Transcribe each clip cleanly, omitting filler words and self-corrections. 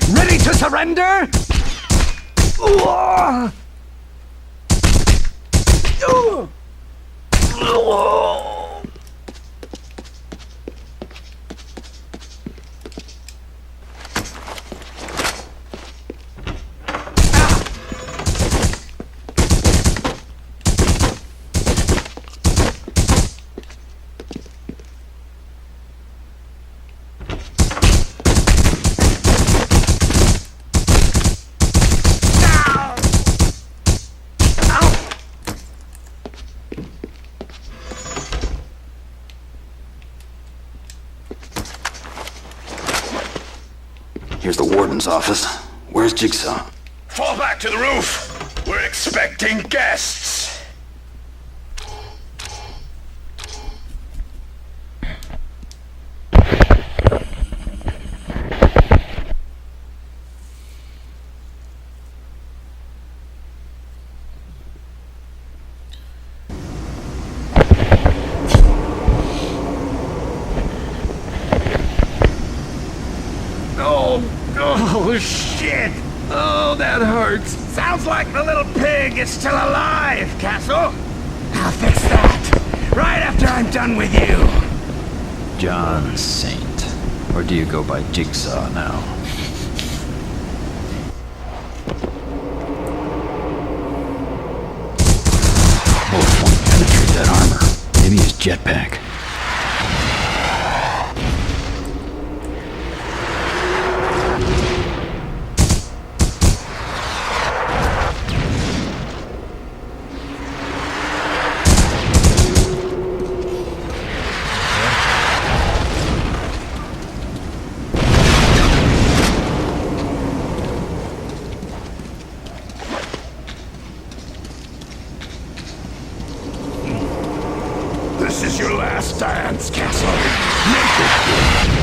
Ready to surrender? Here's the warden's office. Where's Jigsaw? Fall back to the roof. We're expecting guests. Oh, shit! Oh, that hurts. Sounds like the little pig is still alive, Castle. I'll fix that right after I'm done with you. John Saint. Or do you go by Jigsaw now? Wolf won't penetrate that armor. Maybe his jetpack. This is your last dance, Castle. Make it good.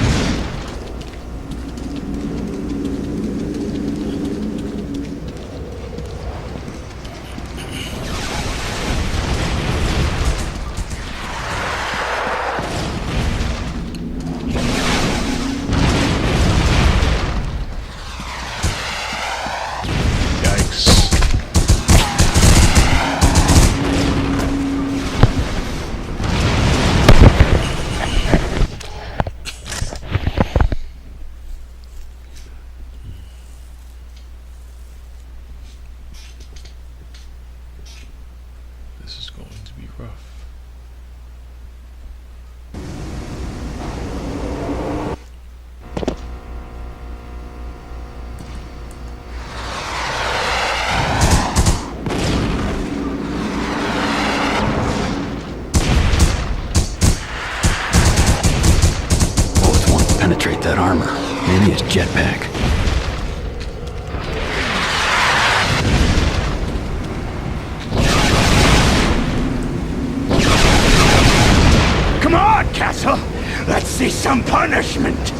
This is going to be rough. Both won't penetrate that armor. Maybe his jetpack. Come on, Castle. Let's see some punishment.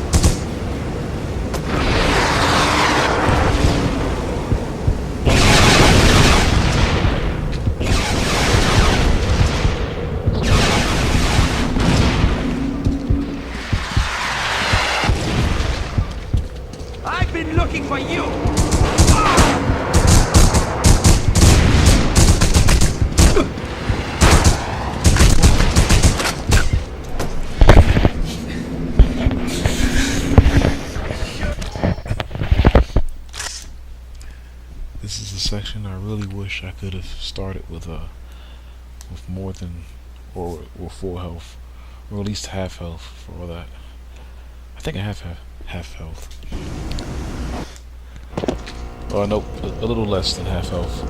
I've been looking for you. This is a section I really wish I could have started with more than or full health, or at least half health for all that. I think I have half health. Oh nope, a little less than half health.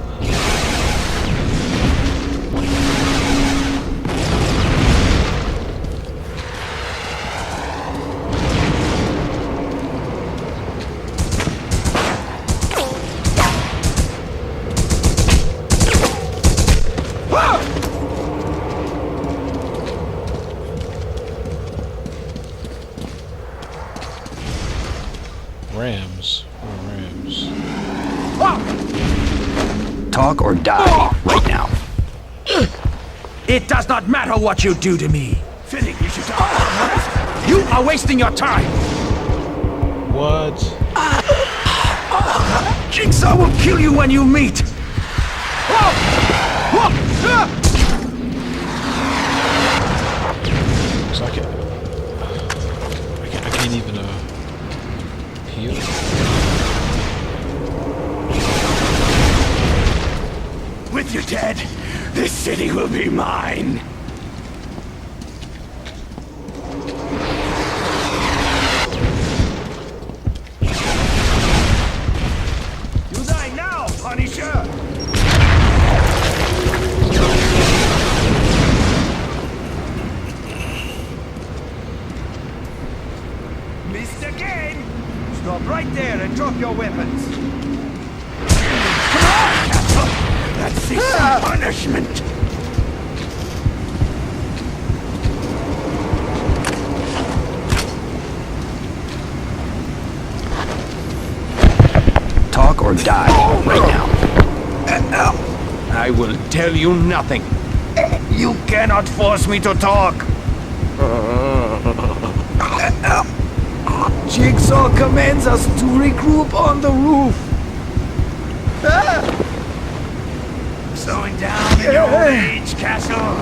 right now. It does not matter what you do to me. Fitting you should die. You are wasting your time. What? Jigsaw will kill you when you meet. So I can't even heal. With you dead, this city will be mine. You die now, Punisher! Missed again! Stop right there and drop your weapons. Come on, Castle! Let's see some punishment! Talk or die right now. I will tell you nothing. You cannot force me to talk. Jigsaw commands us to regroup on the roof. Slowing down in your old age, Castle.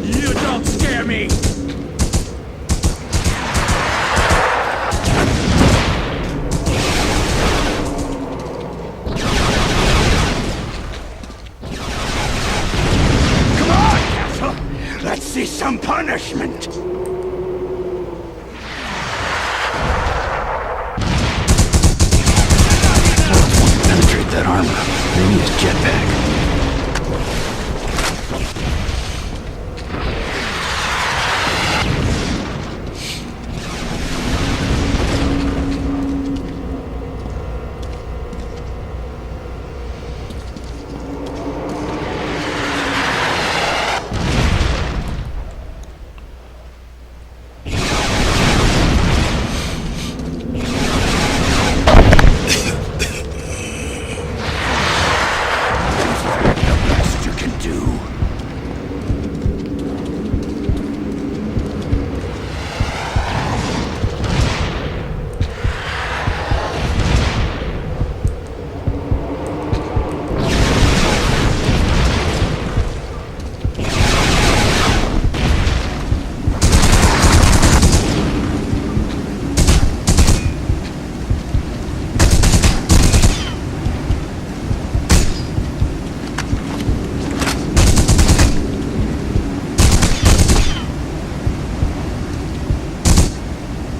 You don't scare me. Come on, Castle. Let's see some punishment. Penetrate that armor. Maybe his jetpack. Best you can do.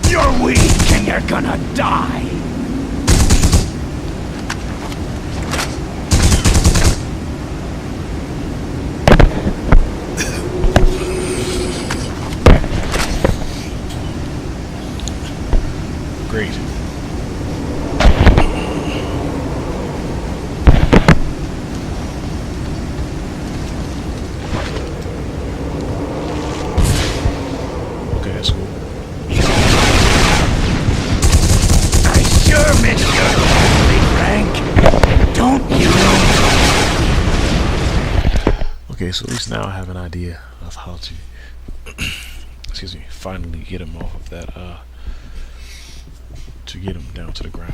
You're weak and you're gonna die. Great. Okay, that's cool. I sure miss your family, Frank. Don't you? Okay, so at least now I have an idea of how to, excuse me, finally get him off of that, to get him down to the ground.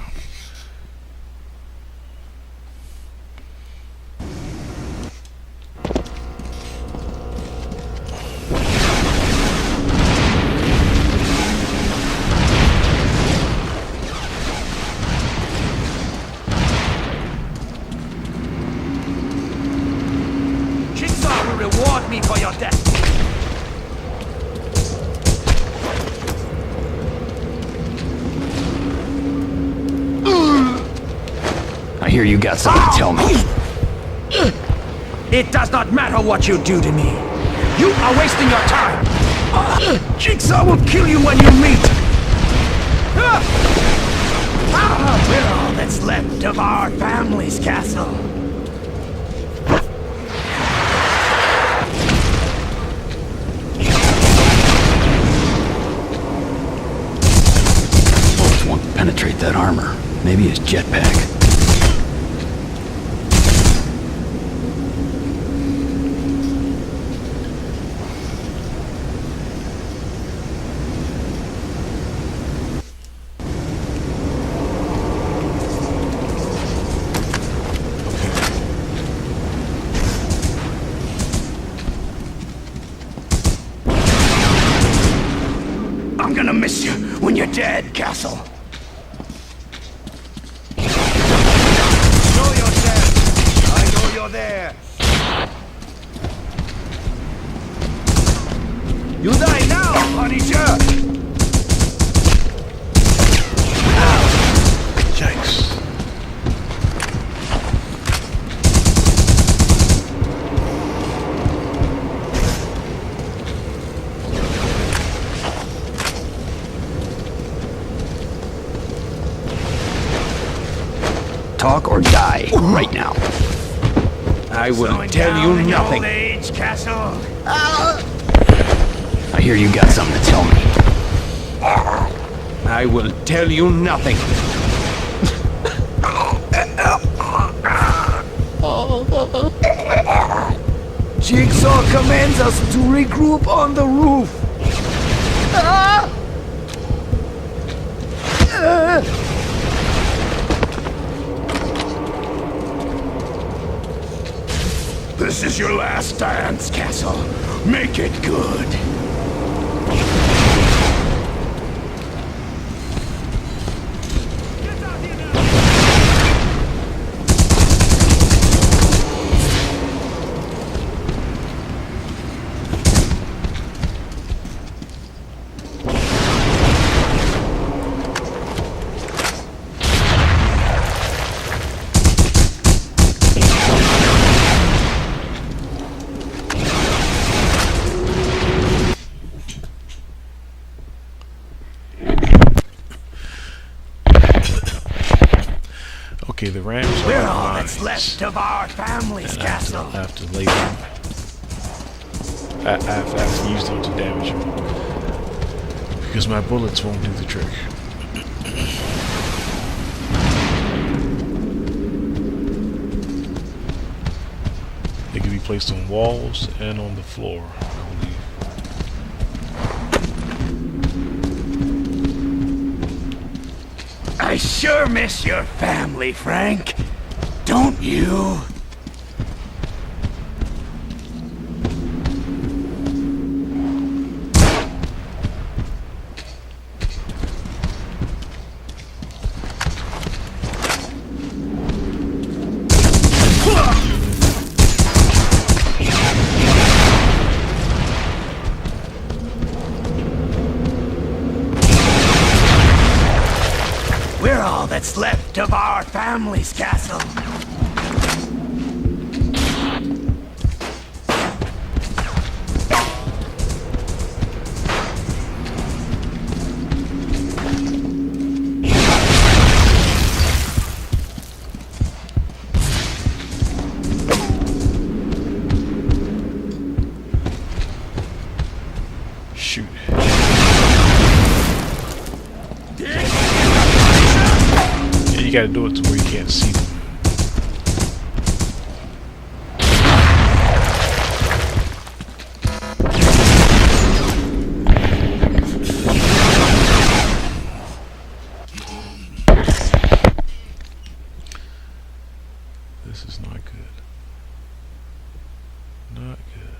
Jigsaw will reward me for your death. I hear you got something to tell me. It does not matter what you do to me. You are wasting your time. Jigsaw will kill you when you meet. We're all that's left of our family's castle. Bullets won't penetrate that armor. Maybe his jetpack. I'm gonna miss you when you're dead, Castle. Show yourself! I know you're there! You die now, Punisher! Yikes. Talk or die, right now. I will Slowing tell down you in your nothing. old age, Castle. I hear you got something to tell me. I will tell you nothing. Jigsaw commands us to regroup on the roof. This is your last dance, Castle. Make it good. Okay, the Rams are We're in all that's lines. left of our family's And I castle. have to lay them. I have to use them to damage them. Because my bullets won't do the trick. They can be placed on walls and on the floor, I believe. I sure miss your family, Frank. Don't you? We're all that's left of our family's castle. Shoot. Yeah, you gotta do it to where you can't see them. This is not good. Not good.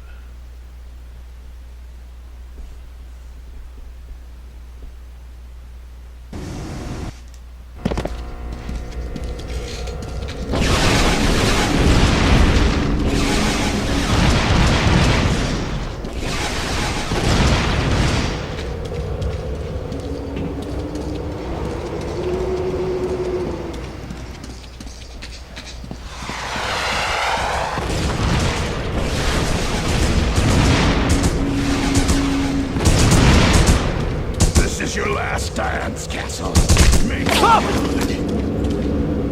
This is your last dance, Castle. Make it good.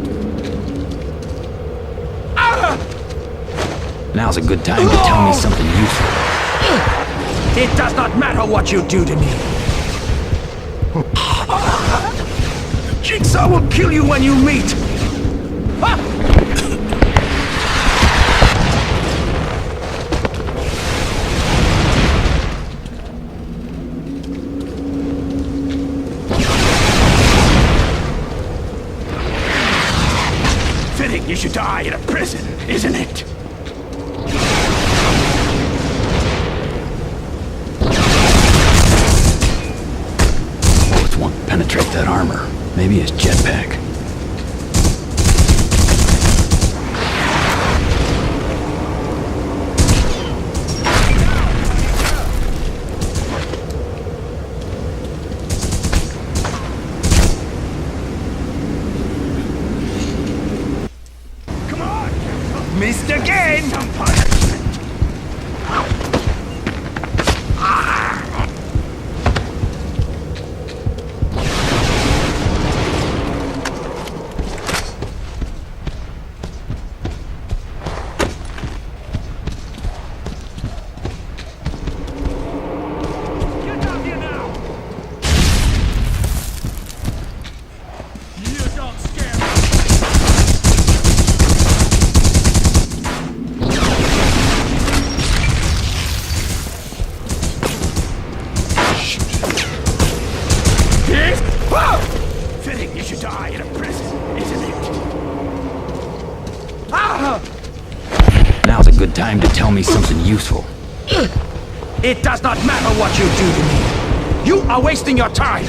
Now's a good time to tell me something useful. It does not matter what you do to me. Jigsaw will kill you when you meet. Fitting you should die in a prison, isn't it? Bullets won't penetrate that armor. Maybe his jetpack. Missed again! Some punishment. Get out here now! You don't scare me! Fitting you should die in a prison, isn't it? Now's a good time to tell me something useful. It does not matter what you do to me. You are wasting your time.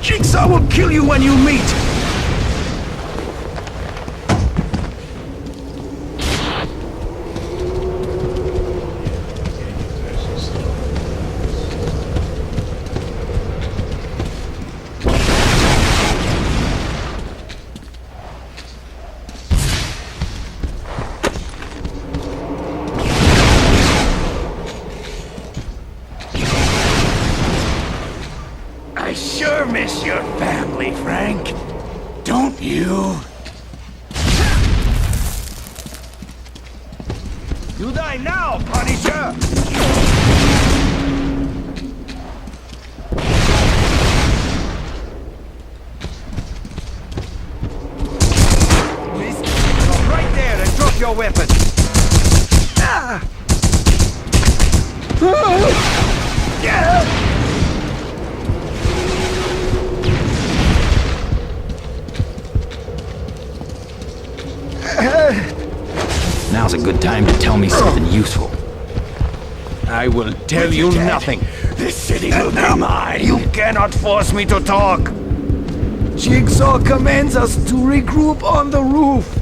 Jigsaw will kill you when you meet. I sure miss your family, Frank. Don't you? You die now, Punisher! Please, stop right there and drop your weapon. Now's a good time to tell me something useful. I will tell you nothing. This city will be mine. You cannot force me to talk. Jigsaw commands us to regroup on the roof.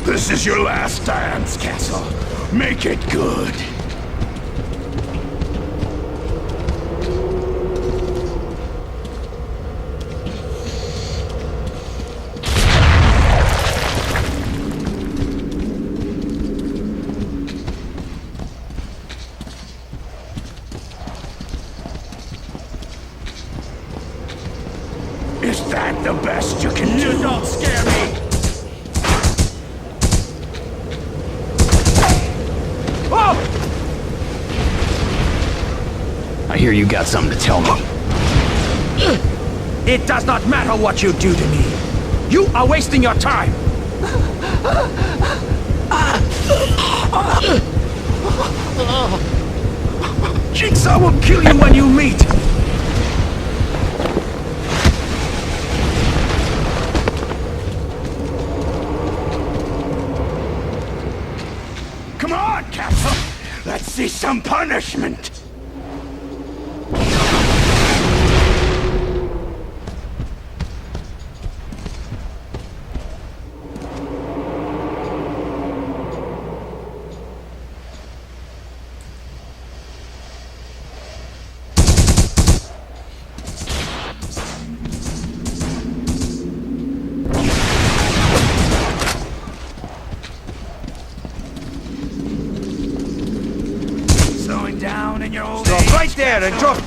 This is your last dance, Castle. Make it good. Is that the best you can do? You don't scare me. I hear you got something to tell me. It does not matter what you do to me. You are wasting your time. Jigsaw will kill you when you meet. Come on, Castle. Let's see some punishment. there and drop...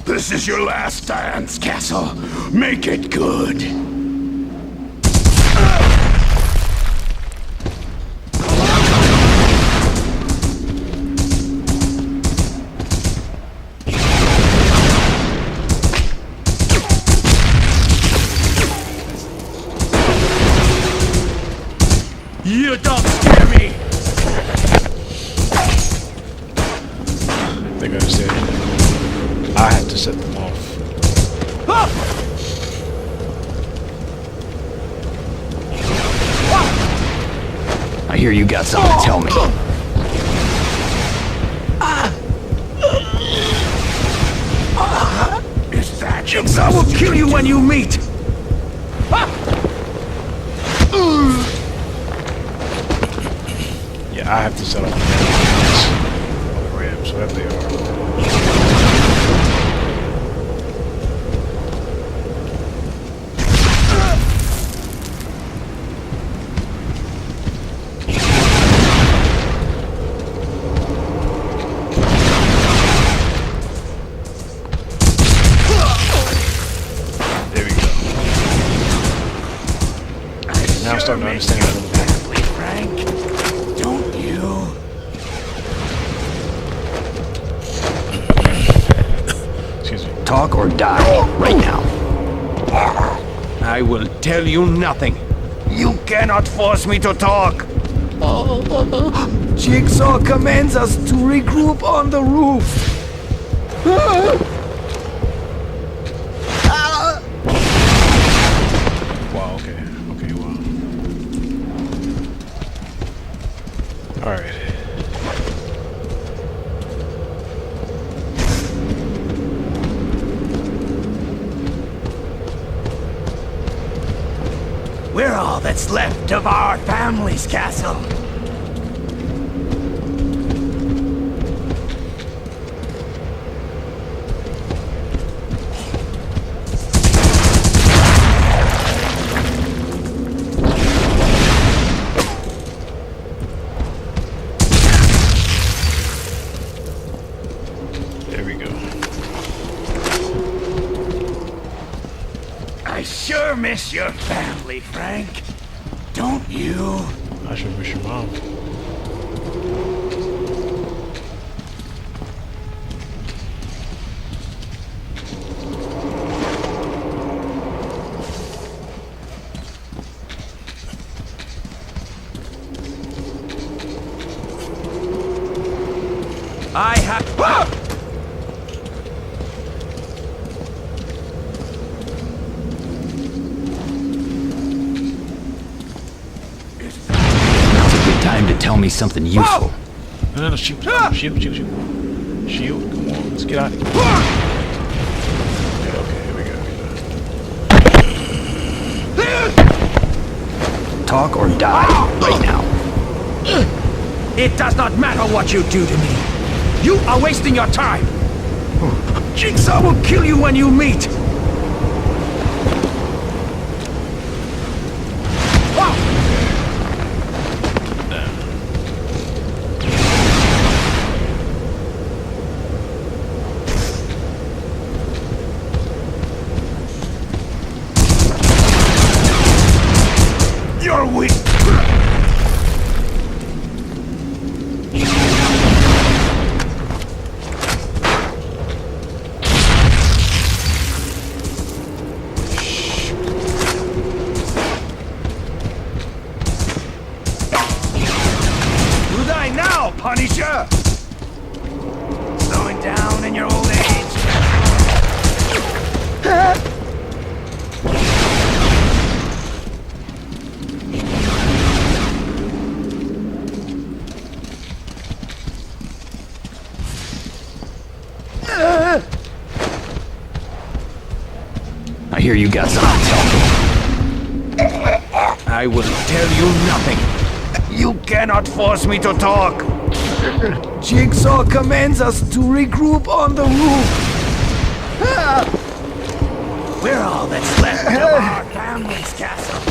This is your last dance, Castle. Make it good. You don't scare me! I think I understand. I have to set them off. I hear you got something to tell me. Is that your I will kill you when you meet! Yeah, I have to set off the rams, whatever they are. There we go. Now I'm starting to understand that a little bit. Frank? Don't you? Excuse me. Talk or die, right now. I will tell you nothing. You cannot force me to talk. Jigsaw commands us to regroup on the roof. Wow, okay. Okay, wow. Alright. We're all that's left of our family's castle. There we go. I sure miss your family, Frank. Don't you? I should wish your mom. I have... Now's a good time to tell me something useful. No, shoot. Shoot. Shield, come on, let's get out of here. Okay, here we go. Talk or die, right now. It does not matter what you do to me. You are wasting your time. Jigsaw will kill you when you meet. You're weak. You die now, Punisher! Slowing down in your old age. I hear you got something to tell me. I will tell you nothing. You cannot force me to talk. Jigsaw commands us to regroup on the roof. We're all that's left of our family's castle.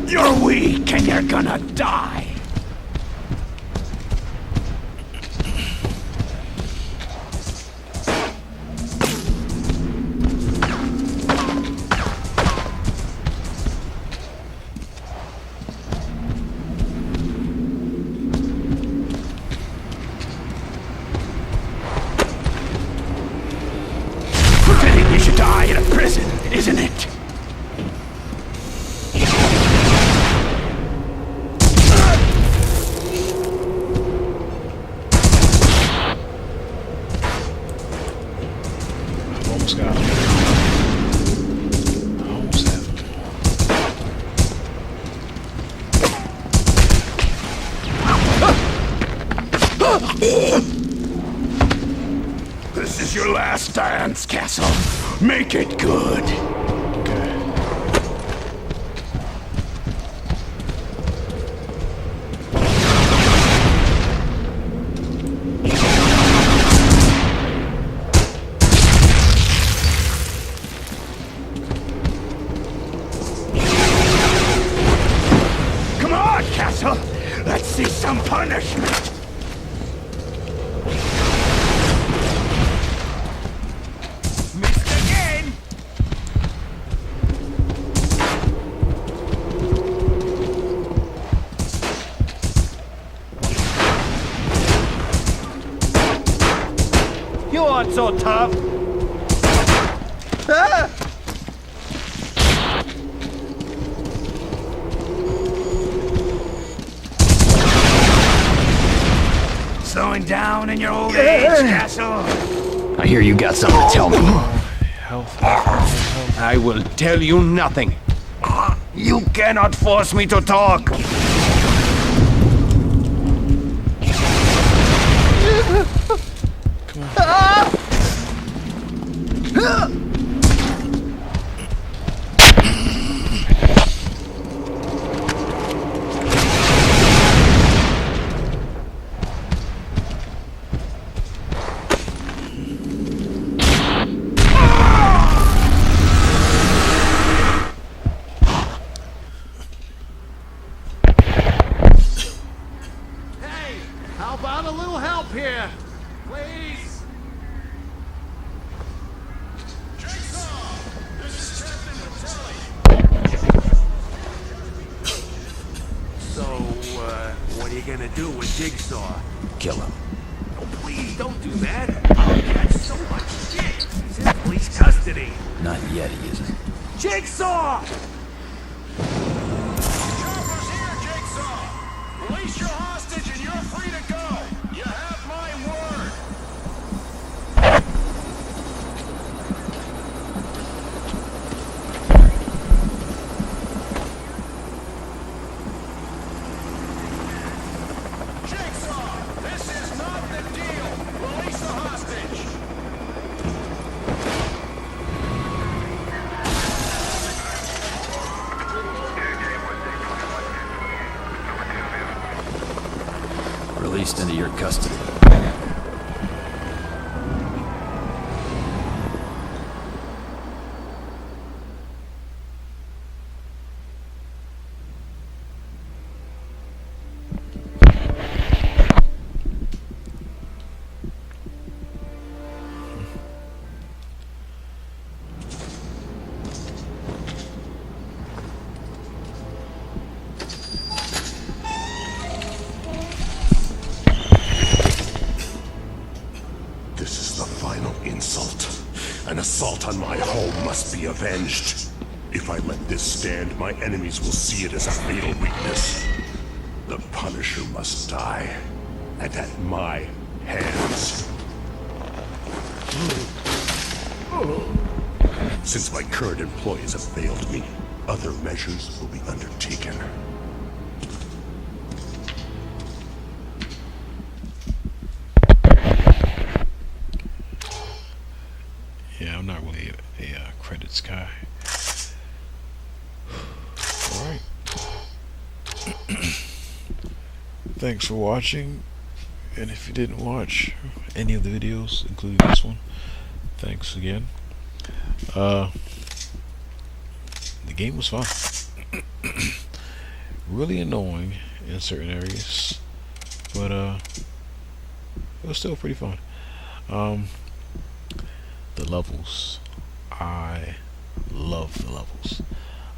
You're weak and you're gonna die. Fitting you should die in a prison, isn't it? Almost got him. Almost have him. This is your last dance, Castle. Make it good. Okay. Come on, Castle. Let's see some punishment. Missed again. You aren't so tough. Ah! Slowing down in your old age, Castle. I hear you got something to tell me. Health. Health. I will tell you nothing. You cannot force me to talk. Hey, how about a little help here? Please? Jigsaw! This is Captain Vitelli. So, what are you gonna do with Jigsaw? Kill him. Oh, please don't do that. That's so much shit. He's in police custody. Not yet, he isn't. Jigsaw! Chopper's here, Jigsaw! Release your hostage and you're free to go! You have my word! Jigsaw! This is not the deal! Release the hostage! Released into your custody. assault on my home must be avenged. If I let this stand, my enemies will see it as a fatal weakness. The Punisher must die, and at my hands. Since my current employees have failed me, other measures will be undertaken. Yeah, I'm not really a credits guy. Alright. Thanks for watching. And if you didn't watch any of the videos, including this one, thanks again. The game was fun. Really annoying in certain areas, but it was still pretty fun. The levels, I love the levels.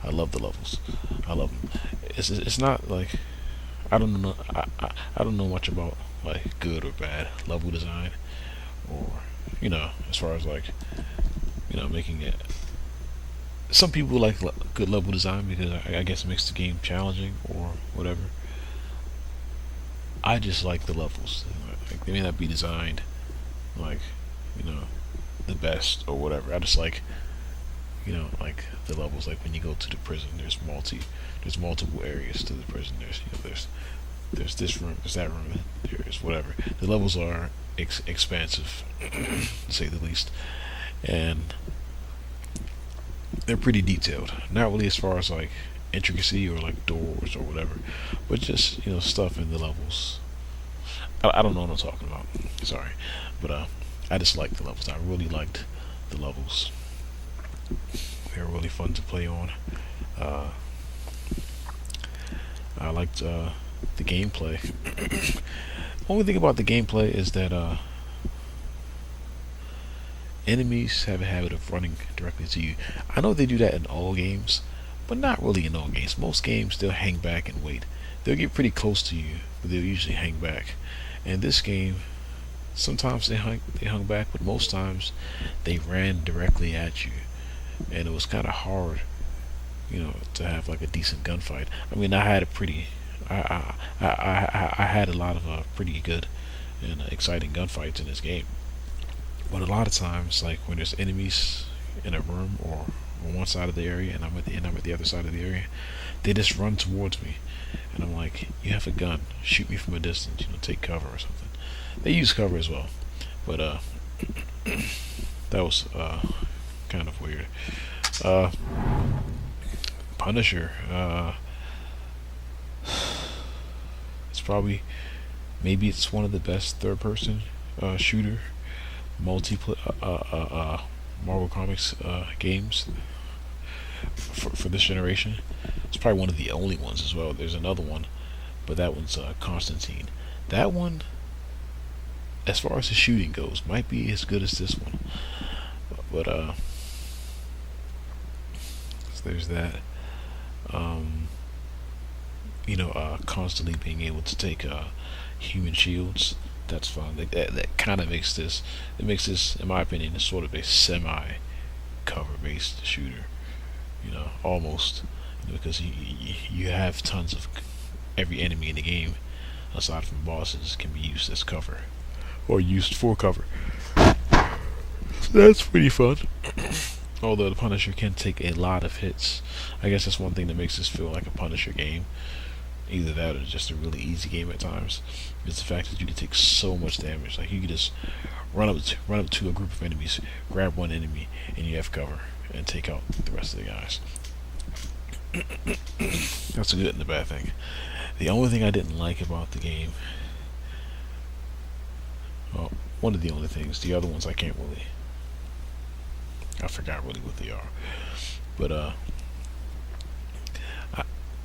I love the levels. I love them. It's not like I don't know. I don't know much about like good or bad level design, or as far as like making it. Some people like good level design because I guess it makes the game challenging or whatever. I just like the levels. Like, they may not be designed like the best or whatever. I just like like the levels. Like when you go to the prison, there's multiple areas to the prison. There's this room, there's that room, there's whatever. The levels are expansive, to say the least, and they're pretty detailed. Not really as far as like intricacy or like doors or whatever, but just stuff in the levels. I don't know what I'm talking about. Sorry, but I just like the levels. I really liked the levels. They're really fun to play on. I liked the gameplay. Only thing about the gameplay is that enemies have a habit of running directly to you. I know they do that in all games, but not really in all games. Most games, they'll hang back and wait. They'll get pretty close to you, but they'll usually hang back. And this game, sometimes they hung back, but most times they ran directly at you, and it was kind of hard, to have like a decent gunfight. I mean, I had a lot of pretty good and exciting gunfights in this game. But a lot of times, like when there's enemies in a room or on one side of the area, and I'm at the other side of the area, they just run towards me, and I'm like, "You have a gun? Shoot me from a distance. Take cover or something." They use cover as well, but that was kind of weird. Punisher. It's probably, maybe it's one of the best third-person shooter Marvel Comics games for this generation. It's probably one of the only ones as well. There's another one, but that one's Constantine. That one, as far as the shooting goes, might be as good as this one. But so there's that. Constantly being able to take human shields. That's fun. That kind of makes this. It makes this, in my opinion, sort of a semi-cover-based shooter. Almost, because you have tons of every enemy in the game, aside from bosses, can be used as cover or used for cover. So that's pretty fun. Although the Punisher can take a lot of hits. I guess that's one thing that makes this feel like a Punisher game. Either that or just a really easy game at times. It's the fact that you can take so much damage. Like you can just run up to a group of enemies, grab one enemy, and you have cover, and take out the rest of the guys. That's a good and a bad thing. The only thing I didn't like about the game, well, one of the only things, the other ones I forgot really what they are. But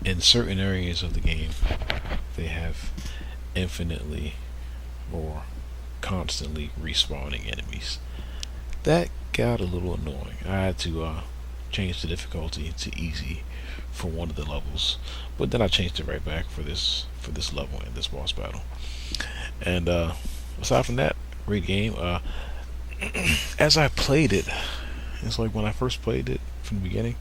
in certain areas of the game, they have infinitely or constantly respawning enemies. That got a little annoying. I had to change the difficulty to easy for one of the levels, but then I changed it right back for this level and this boss battle. And aside from that, great game. As I played it, It's like when I first played it from the beginning,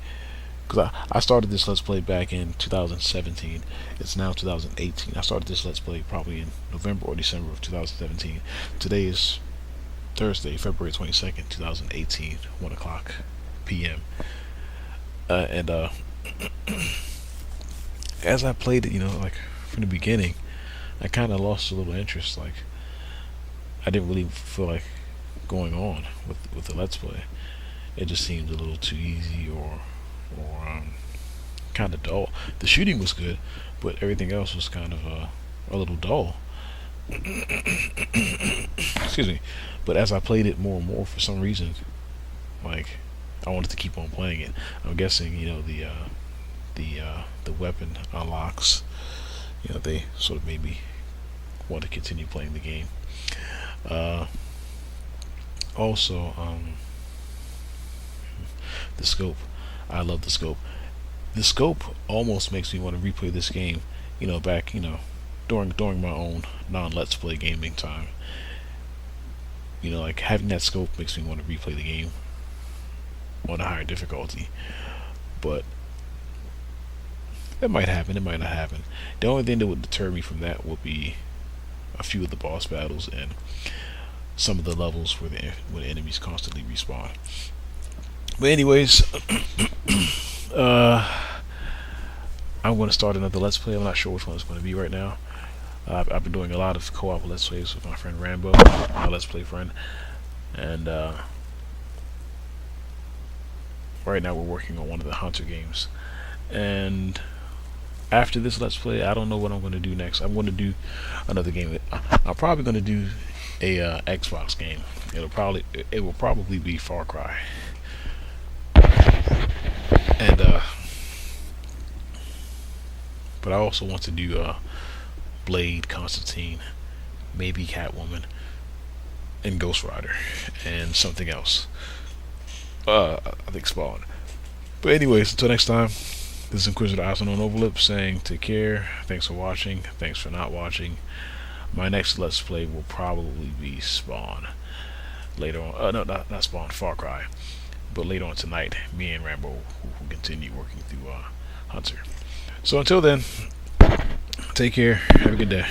because I started this Let's Play back in 2017. It's now 2018. I started this Let's Play probably in November or December of 2017. Today is Thursday, February 22nd, 2018, 1 o'clock p.m. And as I played it, like from the beginning, I kind of lost a little interest. Like, I didn't really feel like going on with the Let's Play. It just seemed a little too easy or kind of dull. The shooting was good, but everything else was kind of a little dull. Excuse me. But as I played it more and more, for some reason, like, I wanted to keep on playing it. I'm guessing, the weapon unlocks. They sort of made me want to continue playing the game. Also, the scope. I love the scope. The scope almost makes me want to replay this game, back, during my own non-Let's Play gaming time. Like, having that scope makes me want to replay the game on a higher difficulty. But that might happen, it might not happen. The only thing that would deter me from that would be a few of the boss battles and some of the levels where the enemies constantly respawn. But anyways, I'm going to start another Let's Play. I'm not sure which one it's going to be right now. I've been doing a lot of co-op Let's Plays with my friend Rambo, my Let's Play friend, and right now we're working on one of the Hunter games. And after this Let's Play, I don't know what I'm going to do next. I'm going to do another game. I'm probably going to do a Xbox game. It will probably be Far Cry. And but I also want to do Blade, Constantine, maybe Catwoman, and Ghost Rider, and something else. I think Spawn. But anyways, until next time, this is Inquisitor Eyes on Overlip saying take care. Thanks for watching. Thanks for not watching. My next Let's Play will probably be Spawn. Later on, no, not Spawn, Far Cry. But later on tonight, me and Rambo will continue working through Hunter. So until then, take care. Have a good day.